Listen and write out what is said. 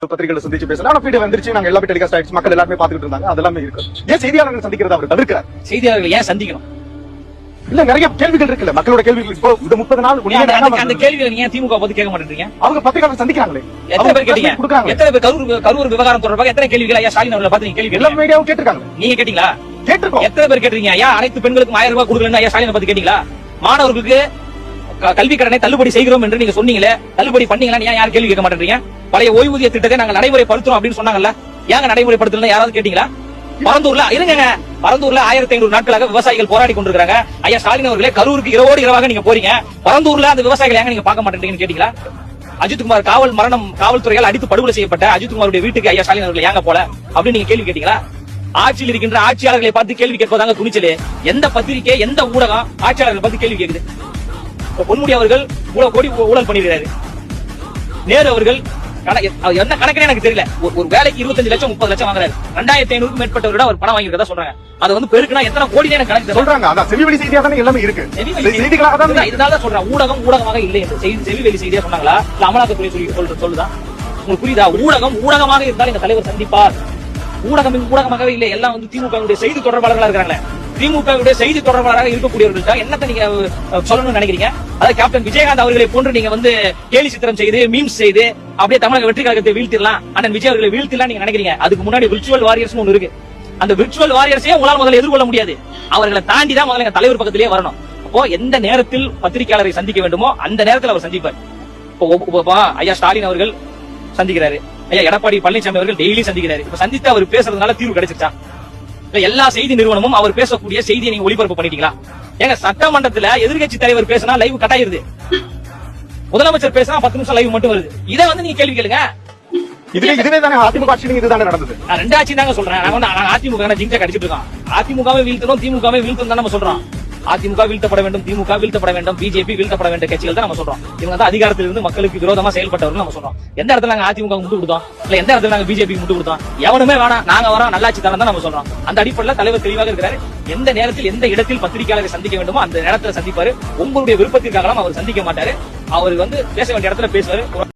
பத்திரிகைகளை சந்திச்சு பேசலாம். ஆனா வீடியோ வந்துருச்சு, நாங்க எல்லாமே டெலிகாஸ்ட் ஆயிடுச்சு, மக்கள் எல்லாருமே பாத்துக்கிட்டு இருந்தாங்க. அதெல்லாமே இருக்கு. ஏன் செய்தியாளர்கள் சந்திக்கிறத அவர் தவிர்க்கிறார்? செய்தியாளர்கள் ஏன் சந்திக்கணும்? இல்ல, நிறைய கேள்விகள் இருக்குல்ல, மக்களோட கேள்விகள். இப்போ இந்த 30 நாள் அந்த கேள்விகளை நீங்க திமுக பத்தி கேட்க மாட்டேன்றீங்க? அவங்க பத்திரிகையாளர் சந்திக்கிறாங்களே, எத்தனை பேர் கேட்டீங்க? எத்தனை பேர் கரூர் விவகாரம் தொடர்பாக எத்தனை கேள்விகள் ஐயா ஸ்டாலின் அவர்களை பார்த்து நீங்க கேள்வி எல்லா மீடியாவும் கேட்டிருக்காங்க. நீங்க கேட்டீங்களா? கேட்டிருக்கோம். எத்தனை பேர் கேட்டீங்க? ஐயா அனைத்து பெண்களுக்கும் 1000 ரூபாய் கொடுக்கலன்னு ஐயா ஸ்டாலினை பத்தி கேட்டீங்களா? மாணவர்களுக்கு கல்வி கடனை தள்ளுபடி செய்கிறோம் என்று நீங்க சொன்னீங்களே, தள்ளுபடி பண்ணீங்களா? ஏன் யாரும் கேள்வி கேட்க மாட்டேன்றீங்க? பழைய ஓய்வூதிய திட்டத்தை நாங்க நடைமுறைப்படுத்துறோம் அப்படின்னு சொன்னாங்கல்ல, ஏங்க நடைமுறைப்படுத்தல யாராவது கேட்டீங்களா? பரந்தூர்ல இருங்க, பரந்தூர்ல 1500 நாட்களாக விவசாயிகள் போராடி கொண்டிருக்காங்க. ஐயா ஸ்டாலின் அவர்களே, கரூருக்கு இரவோடு இரவாக நீங்க போறீங்க, பரந்தூர்ல அந்த விவசாயிகள் ஏங்க நீங்க பார்க்க மாட்டேன்றீங்கன்னு கேட்டீங்களா? அஜித்குமார் காவல்துறையால் அடித்து படுகொலை செய்யப்பட்ட அஜித்குமாருடைய வீட்டுக்கு ஐயா ஸ்டாலின் அவர்கள் ஏங்க போல அப்படின்னு நீங்க கேள்வி கேட்டீங்களா? ஆட்சியில் இருக்கின்ற ஆட்சியாளர்களை பார்த்து கேள்வி கேட்பதாங்க துணிச்சலே. எந்த பத்திரிகை, எந்த ஊடகம் ஆட்சியாளர்களை பார்த்து கேள்வி கேட்குது? பொன்முடி அவர்கள் கோடி ஊழல் பண்ணிருக்காரு. நேரு அவர்கள் என்ன கணக்குன்னு எனக்கு தெரியல, ஒரு வேலைக்கு 25 லட்சம் 30 லட்சம் வாங்குறாரு. 2500க்கும் மேற்பட்டவரோட அவர் பணம் வாங்கிருக்கதா சொல்றாங்க. அது வந்து பெருக்குனா எத்தனை கோடி எனக்கு கணக்கு சொல்றாங்க. அதான் செவிவெளி செய்தியா தானே எல்லாமே இருக்கு. செய்திகளாக தான். இதனால சொல்றேன், ஊடகமாக இல்லை என்று செவிவெளி செய்தியா சொன்னாங்களா இல்ல அமலாக்கத்துறை சொல்லுதா? உங்களுக்கு புரியுதா? ஊடகமாக இருந்தால் இந்த தலைவர் சந்திப்பார். ஊடகமாகவே இல்லை, எல்லாம் வந்து திமுக செய்தி தொடர்பாளர்களா இருக்காங்க. திமுக செய்தி தொடர்பாளராக இருக்கக்கூடியவர்கள் என்னத்தை நீங்க சொல்லணும்னு நினைக்கிறீங்க? அதாவது கேப்டன் விஜயகாந்த் அவர்களை போன்று நீங்க வந்து கேலி சித்திரம் செய்து மீம்ஸ் செய்து அப்படியே தமிழக வெற்றி கழகத்தை வீழ்த்திடலாம், அண்ணன் விஜய் அவர்களை வீழ்த்திடலாம் நீங்க நினைக்கிறீங்க. அதுக்கு முன்னாடி விர்ச்சுவல் வாரியர்ஸ் ஒன்று இருக்கு. அந்த விர்ச்சுவல் வாரியர்ஸே உங்களால் முதல்ல எதிர்கொள்ள முடியாது. அவர்களை தாண்டி தான் முதல்ல தலைவர் பக்கத்திலேயே வரணும். அப்போ எந்த நேரத்தில் பத்திரிகையாளரை சந்திக்க வேண்டுமோ அந்த நேரத்தில் அவர் சந்திப்பார். இப்போ ஐயா ஸ்டாலின் அவர்கள் சந்திக்கிறாரு, ஐயா எடப்பாடி பழனிசாமி அவர்கள் டெய்லி சந்திக்கிறாரு. இப்ப சந்தித்து அவர் பேசுறதுனால தீர்வு கிடைச்சிருச்சா? எல்லா செய்தி நிறுவனமும் அவர் பேசக்கூடிய செய்தியை நீங்க ஒளிபரப்பு பண்ணிட்டீங்களா? எங்க சட்டமன்றத்துல எதிர்கட்சி தலைவர் பேசினா லைவ் கட் ஆயிருது, முதலமைச்சர் பேசினா 10 நிமிஷம் லைவ் மட்டும் வருது. இதை வந்து நீங்க கேள்வி கேளுங்க. இதுவே தானே அதிமுக ஆட்சியிலும் இதுதானே நடந்தது. நான் 2 ஆட்சி தாங்க சொல்றேன். நாங்க அதிமுக ஜிங்ஜா கடிச்சிட்டு இருக்கோம். அதிமுகவை வீழ்த்தணும், திமுகவை வீழ்த்தணும் தான் நம்ம சொல்றோம். அதிமுக வீழ்த்தப்பட வேண்டும், திமுக வீழ்த்தப்பட வேண்டும், பிஜேபி வீழ்த்தப்பட வேண்டிய கட்சிகள் தான் நம்ம சொல்றோம். இவங்க தான் அதிகாரத்தில் இருந்து மக்களுக்கு விரோதமா செயல்பட்டவர்கள் நம்ம சொல்றோம். எந்த இடத்துல நாங்க அதிமுக முட்டு கொடுத்தோம், இல்ல எந்த இடத்துல நாங்க பிஜேபி முட்டு கொடுத்தோம்? எவனுமே வேணாம், நாங்க வரோம், நல்லாட்சி தரம் தான் நம்ம சொல்றோம். அந்த அடிப்படையில் தலைவர் தெளிவாக இருக்கிறாரு. எந்த நேரத்தில் எந்த இடத்தில் பத்திரிகையாளரை சந்திக்க வேண்டுமோ அந்த நேரத்தில் சந்திப்பாரு. உங்களுடைய விருப்பத்திற்காக அவர் சந்திக்க மாட்டாரு. அவர் வந்து பேச வேண்டிய இடத்துல பேசுவாரு.